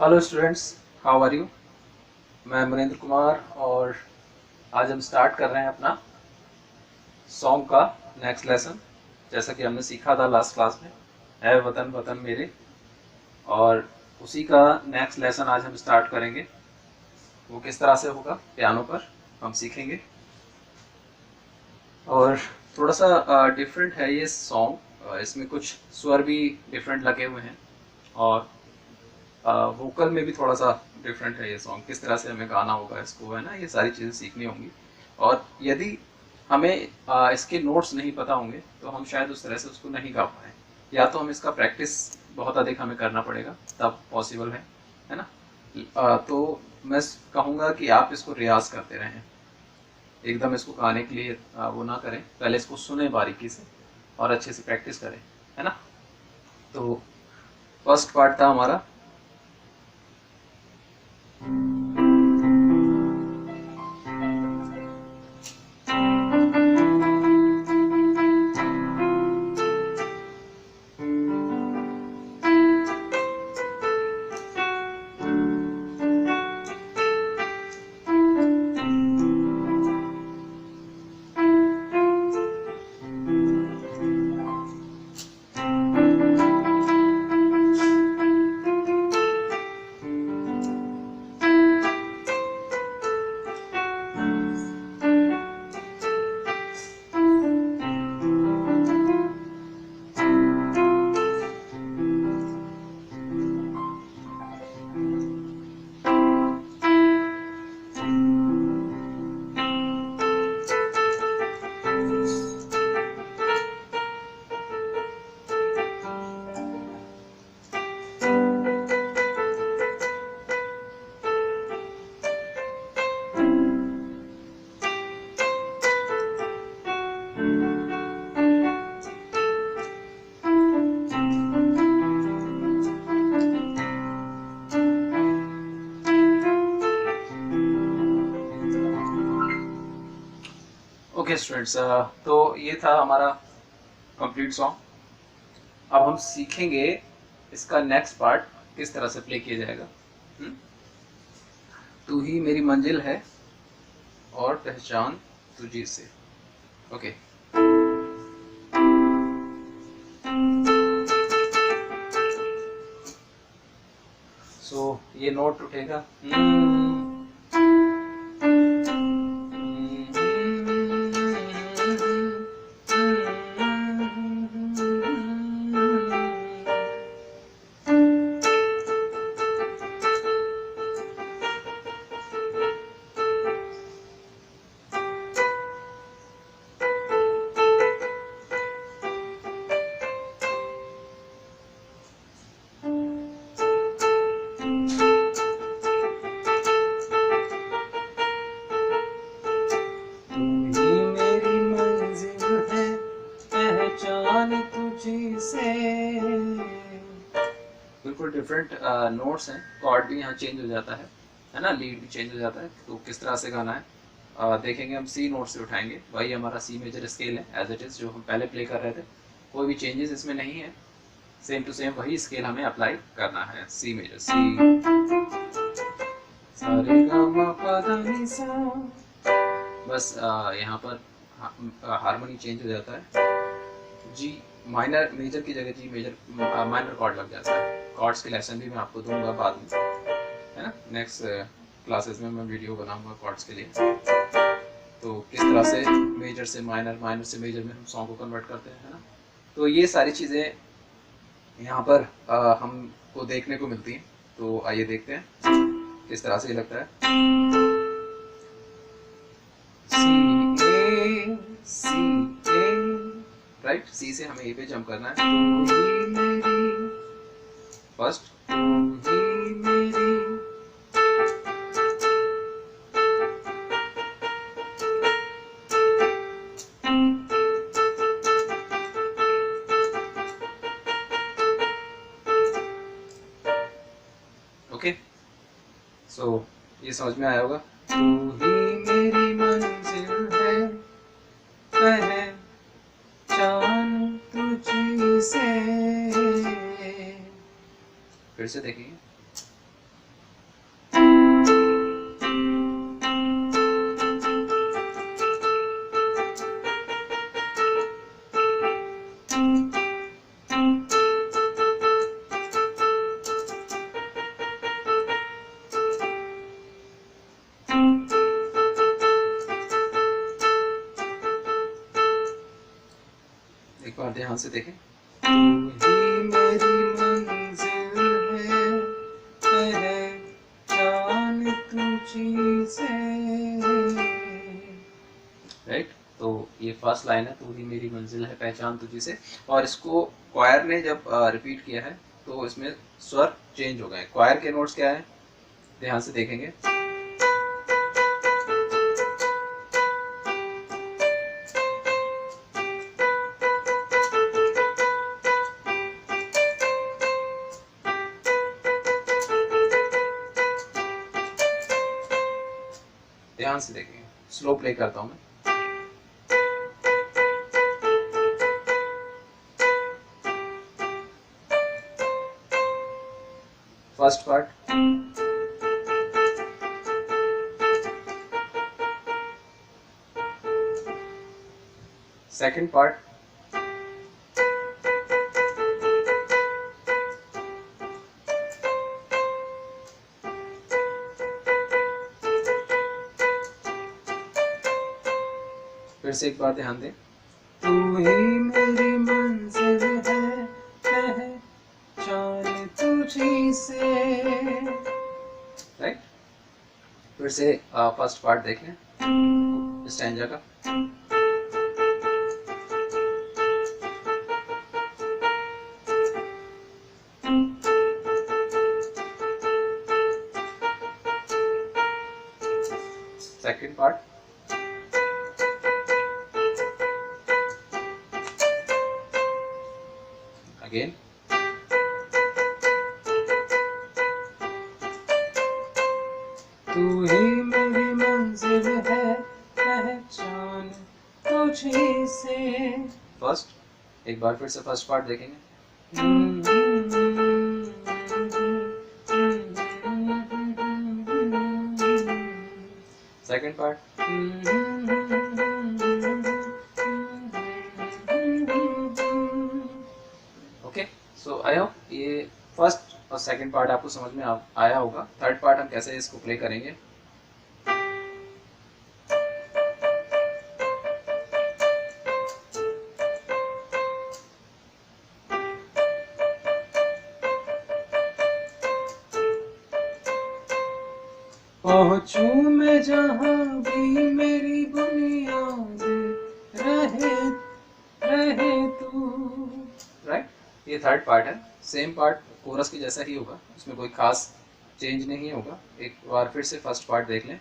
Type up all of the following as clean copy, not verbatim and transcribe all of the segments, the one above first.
Hello students, how are you. मैं मनेंद्र कुमार और आज हम स्टार्ट कर रहे हैं अपना सॉन्ग का नेक्स्ट लेसन। जैसा कि हमने सीखा था लास्ट क्लास में, है वतन वतन मेरे, और उसी का नेक्स्ट लेसन आज हम स्टार्ट करेंगे। वो किस तरह से होगा, पियानो पर हम सीखेंगे। और थोड़ा सा डिफरेंट है ये सॉन्ग, इसमें कुछ स्वर भी डिफरेंट लगे हुए हैं और वोकल में भी थोड़ा सा डिफरेंट है ये सॉन्ग। किस तरह से हमें गाना होगा इसको, है ना, ये सारी चीज़ें सीखनी होंगी। और यदि हमें इसके नोट्स नहीं पता होंगे तो हम शायद उस तरह से उसको नहीं गा पाए, या तो हम इसका प्रैक्टिस बहुत अधिक हमें करना पड़ेगा तब पॉसिबल है ना। तो मैं कहूँगा कि आप इसको रियाज करते रहें, एकदम इसको गाने के लिए वो ना करें, पहले इसको सुने बारीकी से और अच्छे से प्रैक्टिस करें, है ना। तो फर्स्ट पार्ट था हमारा। ओके स्टूडेंट्स, तो ये था हमारा कंप्लीट सॉन्ग। अब हम सीखेंगे इसका नेक्स्ट पार्ट किस तरह से प्ले किया जाएगा। तू ही मेरी मंजिल है और पहचान तुझी से। ओके, सो ये नोट उठेगा। बिल्कुल डिफरेंट नोट्स हैं, कॉर्ड भी यहाँ चेंज हो जाता है ना, लीड भी चेंज हो जाता है। तो किस तरह से गाना है देखेंगे। हम सी नोट से उठाएंगे, वही हमारा सी मेजर स्केल है एज इट इज़, जो हम पहले प्ले कर रहे थे। कोई भी चेंजेस इसमें नहीं है, सेम टू सेम वही स्केल हमें अप्लाई करना है। सी मेजर, सी सारे गा मा पा धा नी सा। बस यहाँ पर हारमोनी चेंज हो जाता है। जी माइनर मेजर की जगह जी मेजर माइनर कॉर्ड लग जाता है। कॉर्ड्स के लेसन भी मैं आपको दूंगा बाद में, है ना। नेक्स्ट क्लासेस में मैं वीडियो बनाऊंगा कॉर्ड्स के लिए। तो किस तरह से मेजर से माइनर, माइनर से मेजर में हम सॉन्ग को कन्वर्ट करते हैं, है ना। तो ये सारी चीज़ें यहाँ पर हमको देखने को मिलती हैं। तो आइए देखते हैं किस तरह से ये लगता है। राइट, सी से हमें ए पे जंप करना है। तू ही मेरी, फर्स्ट तू ही मेरी, ओके। सो ये समझ में आया होगा। तू ही मेरी मंजिल है, पहचान तुझी से। फिर से देखिए, ध्यान से देखें। तू ही मेरी मंजिल है पहचान तुझी से, राइट। तो ये फर्स्ट लाइन है, तू ही मेरी मंजिल है पहचान तुझी से। और इसको क्वायर ने जब रिपीट किया है तो इसमें स्वर चेंज हो गए। क्वायर के नोट्स क्या है, ध्यान से देखेंगे। ध्यान से देखेंगे, स्लो प्ले करता हूं मैं। फर्स्ट पार्ट, सेकंड पार्ट, फिर से एक बार ध्यान दें। तू ही मेरी मंजिल है पहचान तुझी से, राइट। फिर से फर्स्ट पार्ट देख लें स्टैंजा का। Second part, again. तू ही मेरी मंजिल है पहचान तुझी से, फर्स्ट। एक बार फिर से फर्स्ट पार्ट देखेंगे। Second part, okay. So I hope ये फर्स्ट और सेकंड पार्ट आपको समझ में आया होगा। थर्ड पार्ट हम कैसे इसको प्ले करेंगे। पहुंचूं मैं जहां भी मेरी बुनियाद रहे तू, राइट। ये थर्ड पार्ट है। सेम पार्ट कोरस के जैसा ही होगा, उसमें कोई खास चेंज नहीं होगा। एक बार फिर से फर्स्ट पार्ट देख लें।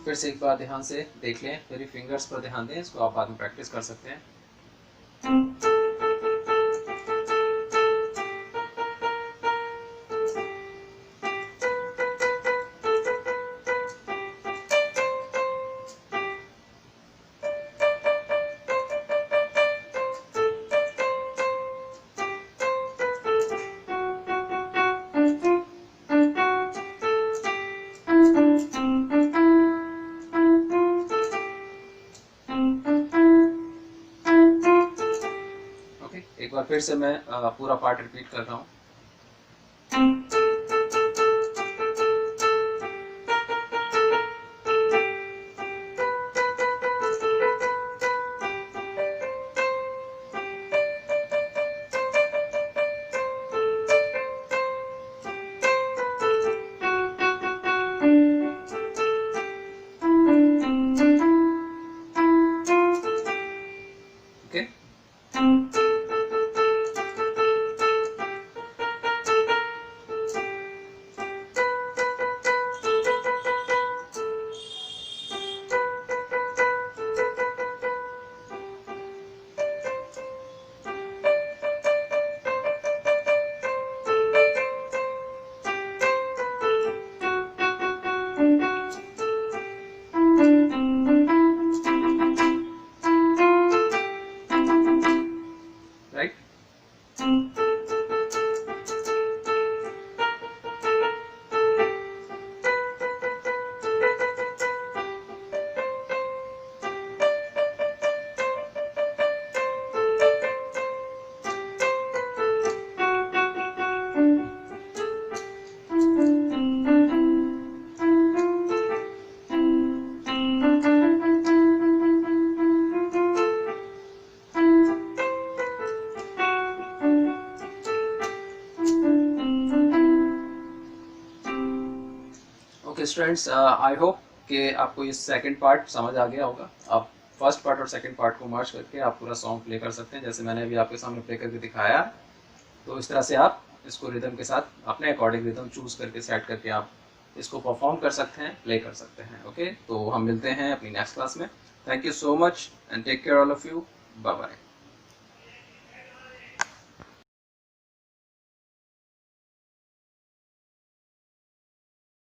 फिर से एक बार ध्यान से देख लें, मेरी फिंगर्स पर ध्यान दें, इसको आप बाद में प्रैक्टिस कर सकते हैं। एक बार फिर से मैं पूरा पार्ट रिपीट कर रहा हूँ। स्टूडेंट्स, आई होप कि आपको ये सेकंड पार्ट समझ आ गया होगा। आप फर्स्ट पार्ट और सेकंड पार्ट को मर्ज करके आप पूरा सॉन्ग प्ले कर सकते हैं, जैसे मैंने अभी आपके सामने प्ले करके दिखाया। तो इस तरह से आप इसको रिदम के साथ अपने अकॉर्डिंग रिदम चूज करके सेट करके आप इसको परफॉर्म कर सकते हैं, प्ले कर सकते हैं। ओके, तो हम मिलते हैं अपनी नेक्स्ट क्लास में। Thank you so much and take care all of you. Bye bye.